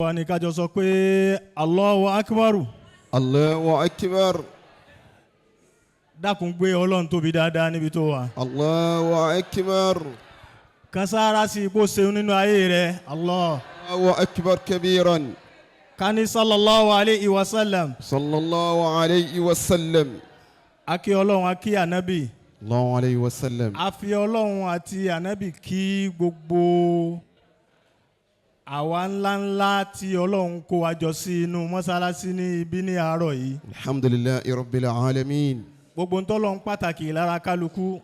wa ní ká jọ sọ pé Allahu Akbar. Allahu Akbar. Dákun gbé Ọlọ́run tóbi dáadáa níbi tó wà. Allahu Akbar. Kasára sí ipò ṣeun nínú ayé rẹ̀. Allahu Akbar kabiran. Kani sallallahu alayhi wa sallam. Sallallahu alayhi wa sallam. Akí Ọlọ́run akí ànábì. Sallallahu alayhi wa sallam. A fi Ọlọ́run àti ànábì kí gbogbo àwa ńláńlá tí Ọlọ́run kó wa jọ sí inú mọ́sálásí ní ibi ní àárọ̀ yìí. Alhamdulillahi rabbil alamin. Gbogbo ntọ́lọ́run pàtàkì lára kálukú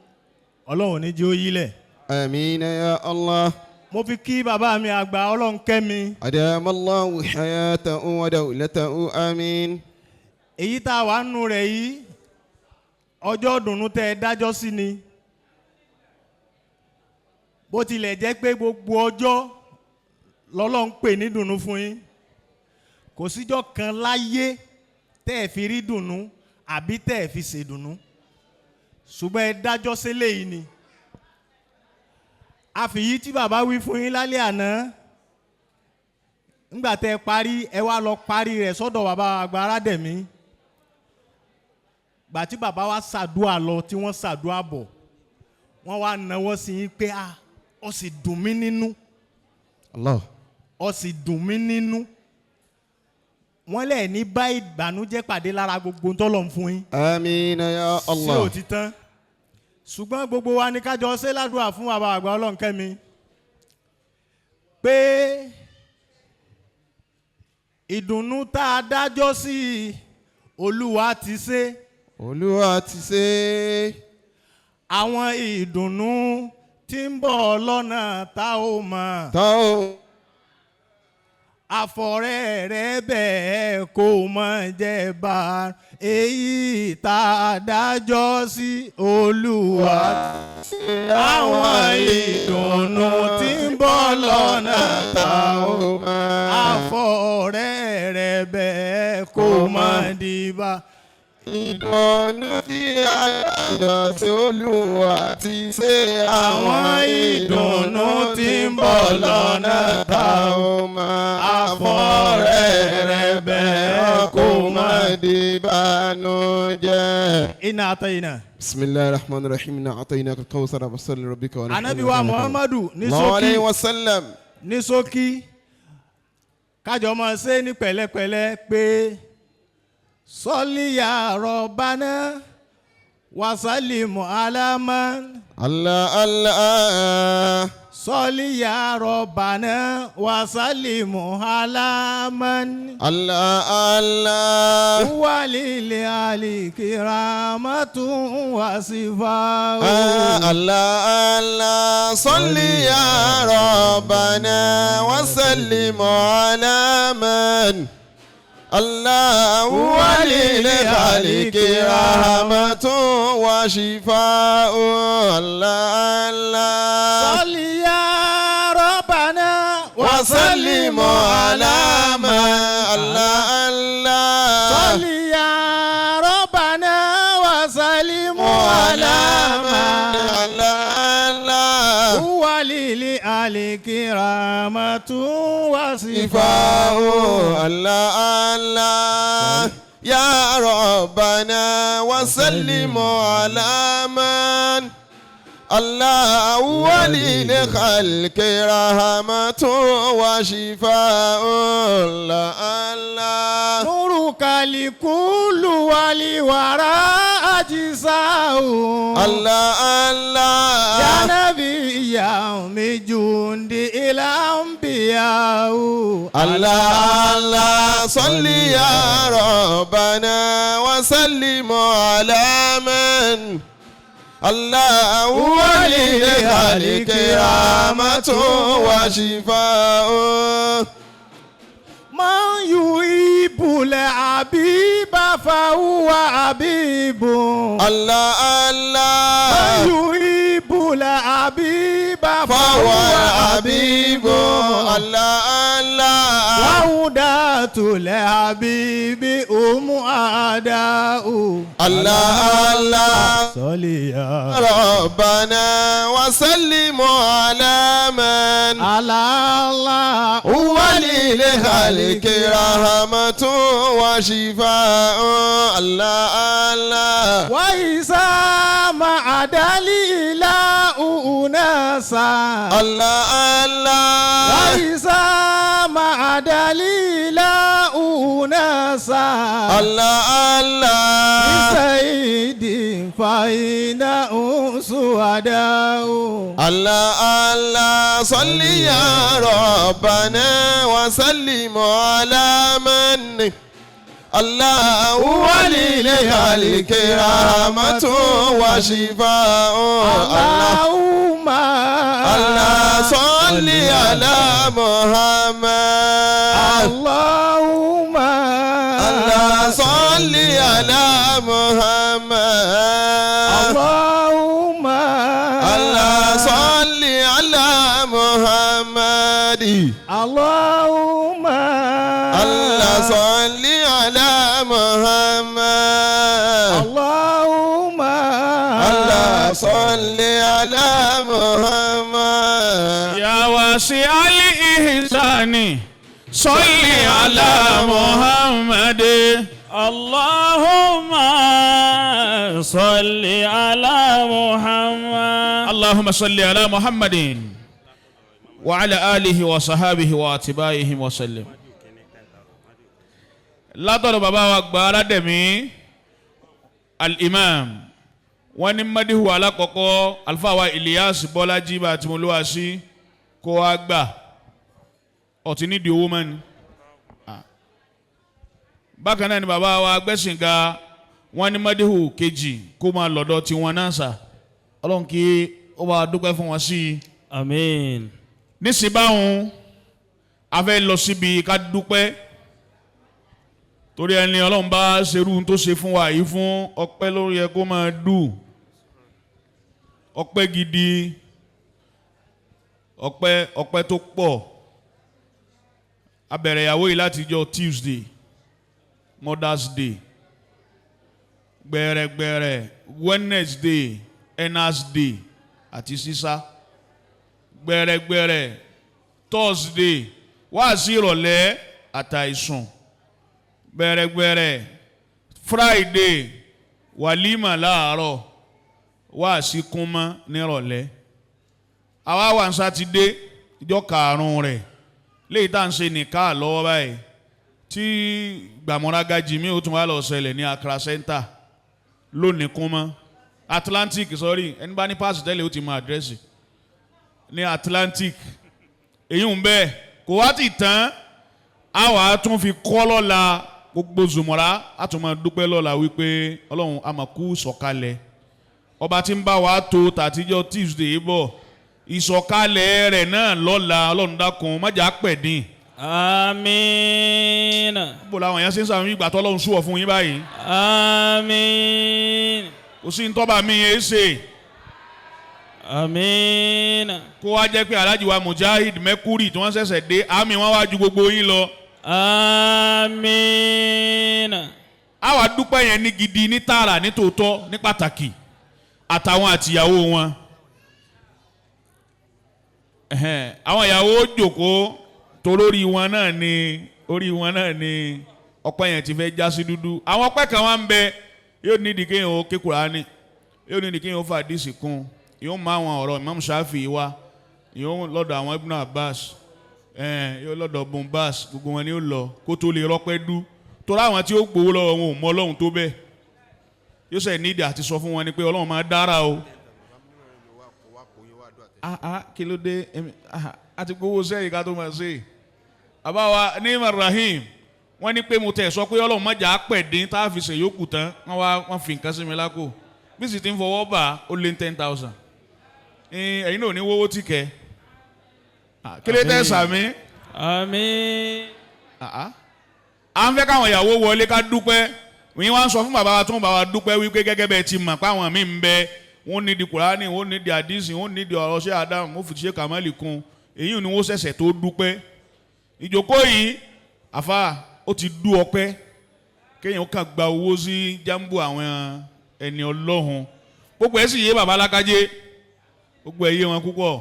Ọlọ́run ní jẹ́ ó yílẹ̀. Àmín ya Allah. Mo fi kí bàbá mi àgbà Ọlọ́run kẹ́mi. Adamallahu hayatahu wa dawlatahu àmín. Èyí tá a wà nù rẹ̀ yìí ọjọ́ dùnnú tẹ́ ẹ dájọ́ sí ni. Bó tilẹ̀ jẹ́ pé gbogbo ọjọ́ lọ́lọ́run pè ní dùnnú fún yín. Kò síjọ́ kan láyé tẹ́ ẹ fi rí dùnnú àbí tẹ́ ẹ fi ṣèdùnnú. Ṣùgbọ́n ẹ dájọ́ sílé yìí ni. Àfìyí tí bàbá wí fún yín lálẹ́ àná ńgbà tẹ́ ẹ parí ẹ wá lọ parí rẹ̀ sọ́dọ̀ bàbá àgbà Aládẹ̀mí. Gbà tí bàbá wa ṣàdúà lọ tí wọ́n ṣàdúà bọ̀ wọ́n wá nawọ́ sí yín pé ó sì dùn mí nínú. Allah. Ó sì dùn mí nínú. Wọ́n lẹ̀ ní bá ìbànújẹ́ pàdé lára gbogbo ntọ́lọ́run fún yín. Àmín ya Allah. Ṣé ò ti tán? Ṣùgbọ́n gbogbo wa ní kájọ ṣe ládùúrà fún bàbá àgbà Ọlọ́run kẹ́mi pé ìdùnnú tá a dájọ́ sí Olúwa ti ṣe. Olúwa ti ṣe. Àwọn ìdùnnú tí ń bọ̀ lọ́nà tá ò mọ̀. Tá ò. Àfọ̀rẹ́ rẹ̀ bẹ́ẹ̀ kó mọ̀ jẹ́ bá èyí tá a dájọ́ sí Olúwa. Àwọn ìdùnnú tí ń bọ̀ lọ́nà tá ò mọ̀. Àfọ̀rẹ́ rẹ̀ bẹ́ẹ̀ kó mọ̀ dìbà. Ìdùnnú tí a dájọ́ sí Olúwa ti ṣe. Àwọn ìdùnnú tí ń bọ̀ lọ́nà tá ò mọ̀. Àfọ̀rẹ́ rẹ̀ bẹ́ẹ̀ kó mọ̀ dìbànújẹ́. Inna atayna. Bismillahir rahmanir rahim. Inna ataynaka al-kawthara fasalli li rabbika wanhar. Ànábì wa Muhammadu ní Sallallahu alayhi ṣókí wa sallam. ní ṣókí kájọ máa ṣe ní pẹ̀lẹ́pẹ̀lẹ́ pé sọ́lí ya Rabbana wasallimu ala man. Allah Allah. Sọ́lí ya Rabbana wasallimu ala man. Allah Allah. Walil ali kiramatun wasifau. Allah Allah. Salli ya Rabbana wasallim ala man. Allah walil ali rahmatun wa shifa'u. Allah Allah. Salli ya Rabbana وسلم على ما الله الله. Salli ya Rabbana wasallimu ala man. الله الله. Walil ali kiramatun wasifau. شفاء الله الله. يا ربنا وسلم على من الله وللخلق رحمة وشفاء. الله الله. نورك لكل ولورى أجزاء. الله الله. يا نبي يوم جند إلى أنبياء. الله الله. صل يا ربنا وسلم على من الله وللخلق رحمة وشفاء. من يحب الحبيب فهو حبيب. الله الله. من يحب الحبيب فهو حبيب. الله الله. وهو عودة الحبيب أداء الله الله صل يا ربنا وسلم على من الله هو للخلق رحمة وشفاء الله الله وإذا ما عدل إلى أناسا الله الله وإذا ما عدل إلى أناسا الله الله سيد فإنه سعداء الله الله صل يا ربنا وسلم على من الله ولي لخلق رحمة وشفاء اللهم الله صل على محمد اللهم الله صل على محمد اللهم الله صل على محمد اللهم الله صل على محمد اللهم الله صل على محمد يا واسع الإحسان صل على محمد اللهم صل على محمد اللهم صل على محمد وعلى آله وصحابه واتباعه وسلم látọ̀dọ̀ bàbá wa gba aládẹ̀mí al-imam wọ́n ní madihu alákọ̀ọ́kọ́ alfawa Ilyas Bọ́lájí bá ti mú lówà sí kó wá gbà ọ̀tí nídìí owó mọ́ni. Bákan náà ni bàbá wa Agbesinga wọ́n ní madihu kejì kó máa lọ́dọ̀ tí wọ́n náà sà Ọlọ́run kí ó bá dúpẹ́ fún wọn sí i. Àmín. Nísìnyí báwọn a fẹ́ lọ síbi ká dúpẹ́ torí ẹni Ọlọ́run bá ṣerú tó ṣe fún wa yìí fún ọpẹ́ lórí ẹ kó máa dùn ọpẹ́ gidi ọpẹ́ tó pọ̀ a bẹ̀rẹ̀ ìyàwó yìí láti jọ Tuesday Mother's Day gbẹ̀rẹ̀gbẹ̀rẹ̀ Wednesday Enas Day àti sísá gbẹ̀rẹ̀gbẹ̀rẹ̀ Thursday wáàsí ìrọ̀lẹ́ àtàìsùn gbẹ̀rẹ̀gbẹ̀rẹ̀ Friday wàlímà láàárọ̀ wáàsí kúnmọ́ nírọ̀lẹ́ àwa wà ní sátidé ìjọ karùn-ún rẹ̀ léyìí tá à ń ṣe Nikkai lọ́wọ́ báyìí tí gbàmọ́rágá jimmy ó tún wá lọ ṣẹlẹ̀ ní Accra Center lónìí kúnmọ́ Atlantic sorry ẹni bá ní páàsì tẹ́lẹ̀ ó ti mọ àdírẹ́sì ní Atlantic èyí ń bẹ́ẹ̀ kò wá ti tán àwa tún fi kọ́ lọ́la gbogbo zùmọ̀rá àtúmọ̀ dúpẹ́ lọ́la wípé Ọlọ́run àmàkú sọ̀kalẹ̀ ọba tí ń bá wa tó tàtijọ́ Tuesday bọ̀ ìsọ̀kalẹ̀ rẹ̀ náà lọ́la Ọlọ́run dákun májà pẹ̀dín. Àmín. bó làwọn èèyàn ṣe ń sàmì ìgbà tó Ọlọ́run súwọ̀ fún yín báyìí. Àmín. kò sí ntọ́ba mi yẹn ṣe. Àmín. kó wá jẹ́ pé Alhaji wa Mujahid Mercury tí wọ́n ṣẹ̀ṣẹ̀ dé àmì wọn wá ju gbogbo yín lọ. Àmín. àwa dúpẹ́ yẹn ní gidi ní tààrà ní tòótọ́ ní pàtàkì àtàwọn àtìyàwó wọn. àwọn ìyàwó jókòó torórí wọn náà ni orí wọn náà ni ọpẹ́ yẹn ti fẹ́ já sí dúdú. àwọn ọpẹ́ kan wá ń bẹ yóò nídìí kéèyàn ó ké Kùránì yóò nídìí kéèyàn ó fàdísì kún yóò mú àwọn ọ̀rọ̀ Imam Shafi wá yóò lọ́dọ̀ àwọn Ibn Abbas yóò lọ́dọ̀ Bombas gbogbo wọn ni ó lọ kó tó lè rọ́pẹ́ dú torí àwọn tí ó gbowó lọ́wọ́ wọn ò mọ Ọlọ́run tó bẹ́ẹ̀ yóò sẹ̀ nídìí àti sọ fún wọn ni pé Ọlọ́run máa dára o. kí ló dé àti gbowó sẹ́yìn ká tó máa ṣe àbáwa ní Rahim wọ́n ní pé mo tẹ̀ sọ pé Ọlọ́run májà á pẹ̀ dín tá a fi ṣe yókù tán wọ́n fi nǹkan sí mi lákò bí sì ti ń fọwọ́ bà ó lé 10,000 ẹ̀yin náà ò ní wọ́wọ́ tì kẹ́ kí ló tẹ̀ sàmí. Àmín. à ń fẹ́ káwọn ìyàwó wọlé ká dúpẹ́ wọ́n wá ń sọ fún bàbá wa tó ń bá wa dúpẹ́ wípé gẹ́gẹ́ bẹ́ẹ̀ ti mọ̀ pé àwọn míì ń bẹ wọ́n ní di Kùránì wọ́n ní di àdìsí wọ́n ní di ọ̀rọ̀ ṣé Adam wọ́n fi ṣe kàmálì kun èyí ni wọ́n ṣẹ̀ṣẹ̀ tó dúpẹ́ ìjókòó yìí àfa ó ti dú ọpẹ́ kéèyàn ó kàn gba owó sí jambu àwọn ẹni Ọlọ́hun gbogbo ẹ̀ sì yé bàbá alákájé gbogbo ẹ̀ yé wọn púpọ̀